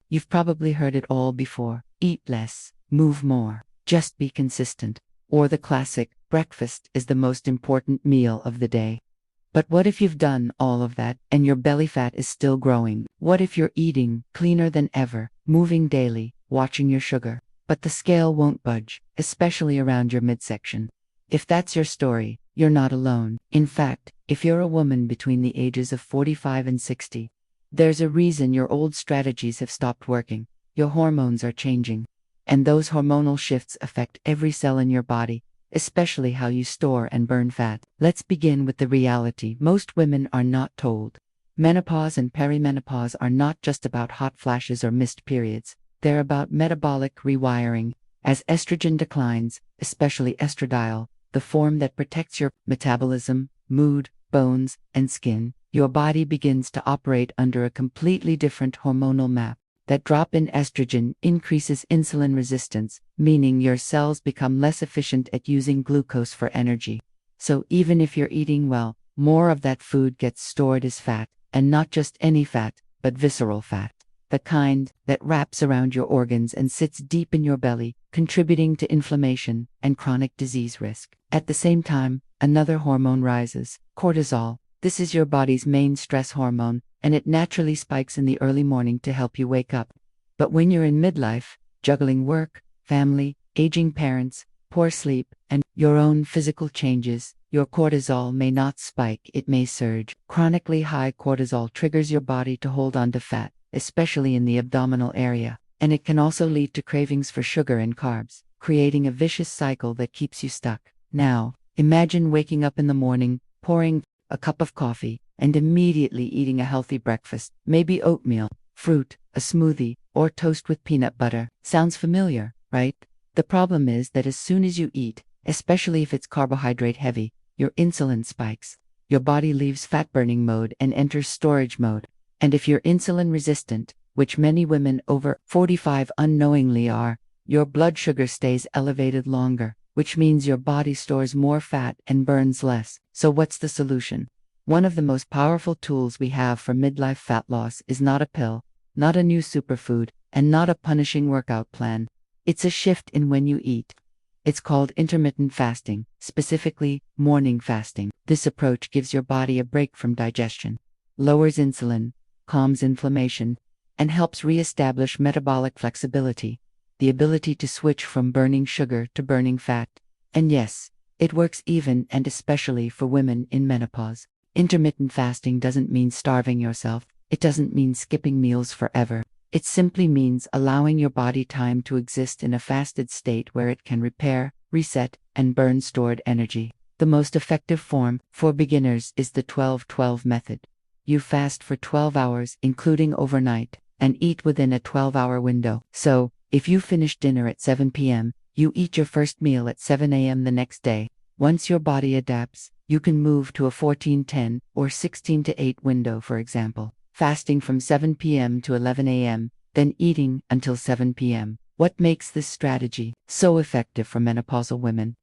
You've probably heard it all before. Eat less, move more, just be consistent. Or the classic, breakfast is the most important meal of the day. But what if you've done all of that and your belly fat is still growing? What if you're eating cleaner than ever, moving daily, watching your sugar, but the scale won't budge, especially around your midsection? If that's your story, you're not alone. In fact, if you're a woman between the ages of 45 and 60, there's a reason your old strategies have stopped working. Your hormones are changing. And those hormonal shifts affect every cell in your body, especially how you store and burn fat. Let's begin with the reality most women are not told. Menopause and perimenopause are not just about hot flashes or missed periods. They're about metabolic rewiring. As estrogen declines, especially estradiol, the form that protects your metabolism, mood, bones, and skin, your body begins to operate under a completely different hormonal map. That drop in estrogen increases insulin resistance, meaning your cells become less efficient at using glucose for energy. So even if you're eating well, more of that food gets stored as fat, and not just any fat, but visceral fat. The kind that wraps around your organs and sits deep in your belly, contributing to inflammation and chronic disease risk. At the same time, another hormone rises, cortisol. This is your body's main stress hormone, and it naturally spikes in the early morning to help you wake up. But when you're in midlife, juggling work, family, aging parents, poor sleep, and your own physical changes, your cortisol may not spike, it may surge. Chronically high cortisol triggers your body to hold on to fat, especially in the abdominal area, and it can also lead to cravings for sugar and carbs, creating a vicious cycle that keeps you stuck. Now, imagine waking up in the morning, pouring a cup of coffee, and immediately eating a healthy breakfast, maybe oatmeal, fruit, a smoothie, or toast with peanut butter. Sounds familiar, right? The problem is that as soon as you eat, especially if it's carbohydrate heavy, your insulin spikes. Your body leaves fat-burning mode and enters storage mode. And if you're insulin resistant, which many women over 45 unknowingly are, your blood sugar stays elevated longer, which means your body stores more fat and burns less. So what's the solution? One of the most powerful tools we have for midlife fat loss is not a pill, not a new superfood, and not a punishing workout plan. It's a shift in when you eat. It's called intermittent fasting, specifically morning fasting. This approach gives your body a break from digestion, lowers insulin, calms inflammation, and helps reestablish metabolic flexibility, the ability to switch from burning sugar to burning fat. And yes, it works even and especially for women in menopause. Intermittent fasting doesn't mean starving yourself. It doesn't mean skipping meals forever. It simply means allowing your body time to exist in a fasted state where it can repair, reset, and burn stored energy. The most effective form for beginners is the 12-12 method. You fast for 12 hours, including overnight, and eat within a 12-hour window. So, if you finish dinner at 7 p.m., you eat your first meal at 7 a.m. the next day. Once your body adapts, you can move to a 14-10 or 16-8 window, for example, fasting from 7 p.m. to 11 a.m., then eating until 7 p.m. What makes this strategy so effective for menopausal women?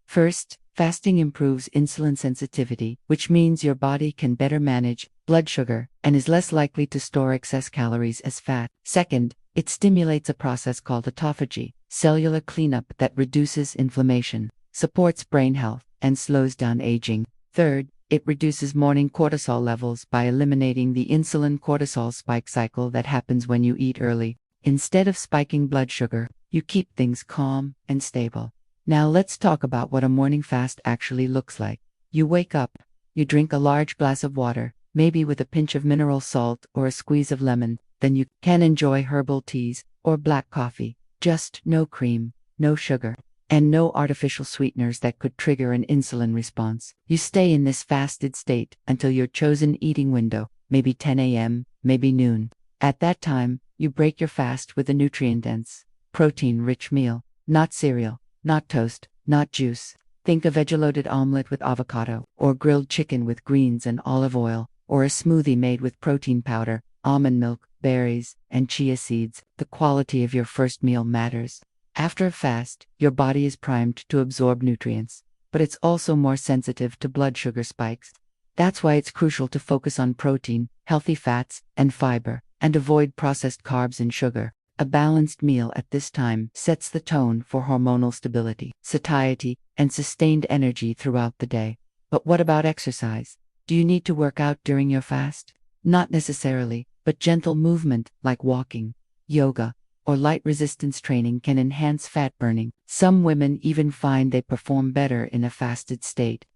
First, fasting improves insulin sensitivity, which means your body can better manage blood sugar and is less likely to store excess calories as fat. Second, it stimulates a process called autophagy, cellular cleanup that reduces inflammation, supports brain health, and slows down aging. Third, it reduces morning cortisol levels by eliminating the insulin-cortisol spike cycle that happens when you eat early. Instead of spiking blood sugar, you keep things calm and stable. Now let's talk about what a morning fast actually looks like. You wake up, you drink a large glass of water, maybe with a pinch of mineral salt or a squeeze of lemon. Then you can enjoy herbal teas or black coffee. Just no cream, no sugar, and no artificial sweeteners that could trigger an insulin response. You stay in this fasted state until your chosen eating window, maybe 10 a.m., maybe noon. At that time, you break your fast with a nutrient-dense, protein-rich meal. Not cereal, not toast, not juice. Think a veg-loaded omelet with avocado, or grilled chicken with greens and olive oil, or a smoothie made with protein powder, almond milk, berries, and chia seeds. The quality of your first meal matters. After a fast, your body is primed to absorb nutrients, but it's also more sensitive to blood sugar spikes. That's why it's crucial to focus on protein, healthy fats, and fiber, and avoid processed carbs and sugar. A balanced meal at this time sets the tone for hormonal stability, satiety, and sustained energy throughout the day. But what about exercise? Do you need to work out during your fast? Not necessarily, but gentle movement like walking, yoga, or light resistance training can enhance fat burning. Some women even find they perform better in a fasted state.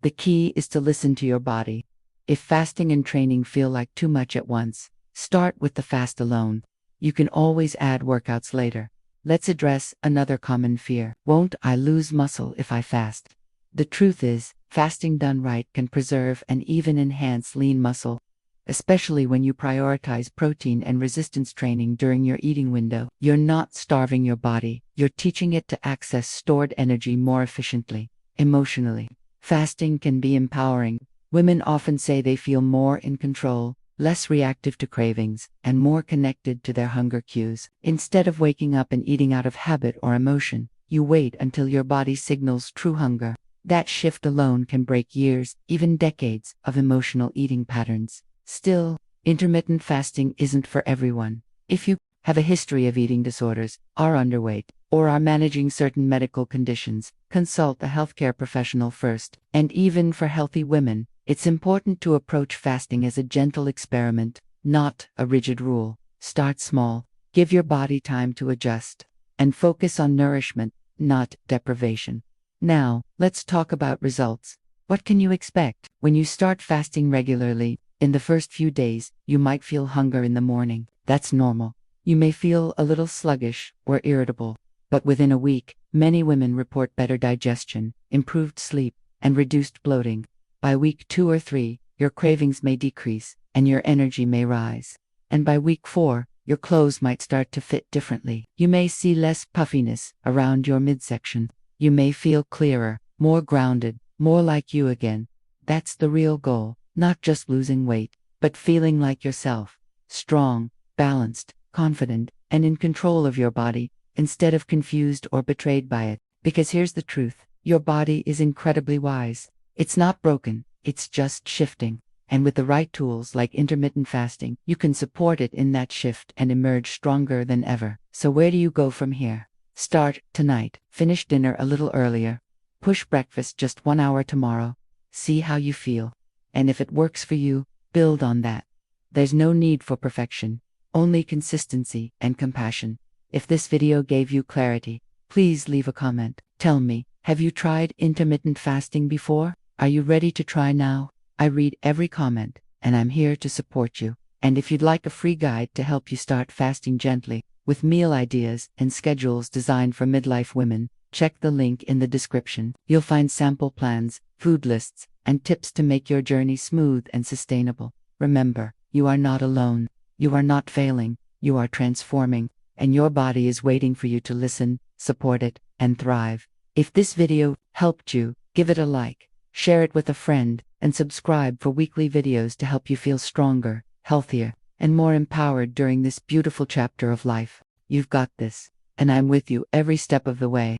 The key is to listen to your body. If fasting and training feel like too much at once, start with the fast alone. You can always add workouts later. Let's address another common fear. Won't I lose muscle if I fast? The truth is, fasting done right can preserve and even enhance lean muscle, especially when you prioritize protein and resistance training during your eating window. You're not starving your body, you're teaching it to access stored energy more efficiently. Emotionally, fasting can be empowering. Women often say they feel more in control, less reactive to cravings, and more connected to their hunger cues. Instead of waking up and eating out of habit or emotion, you wait until your body signals true hunger. That shift alone can break years, even decades, of emotional eating patterns. Still, intermittent fasting isn't for everyone. If you have a history of eating disorders, are underweight, or are managing certain medical conditions, consult a healthcare professional first. And even for healthy women, it's important to approach fasting as a gentle experiment, not a rigid rule. Start small, give your body time to adjust, and focus on nourishment, not deprivation. Now, let's talk about results. What can you expect? When you start fasting regularly, in the first few days, you might feel hunger in the morning. That's normal. You may feel a little sluggish or irritable, but within a week, many women report better digestion, improved sleep, and reduced bloating. By week 2 or 3, your cravings may decrease, and your energy may rise. And by week 4, your clothes might start to fit differently. You may see less puffiness around your midsection. You may feel clearer, more grounded, more like you again. That's the real goal, not just losing weight, but feeling like yourself, strong, balanced, confident, and in control of your body, instead of confused or betrayed by it. Because here's the truth, your body is incredibly wise. It's not broken, it's just shifting. And with the right tools like intermittent fasting, you can support it in that shift and emerge stronger than ever. So where do you go from here? Start tonight, finish dinner a little earlier, push breakfast just 1 hour tomorrow. See how you feel. And if it works for you, build on that. There's no need for perfection, only consistency and compassion. If this video gave you clarity, please leave a comment. Tell me, have you tried intermittent fasting before? Are you ready to try now? I read every comment, and I'm here to support you. And if you'd like a free guide to help you start fasting gently, with meal ideas and schedules designed for midlife women, check the link in the description. You'll find sample plans, food lists, and tips to make your journey smooth and sustainable. Remember, you are not alone. You are not failing. You are transforming, and your body is waiting for you to listen, support it, and thrive. If this video helped you, give it a like. Share it with a friend, and subscribe for weekly videos to help you feel stronger, healthier, and more empowered during this beautiful chapter of life. You've got this, and I'm with you every step of the way.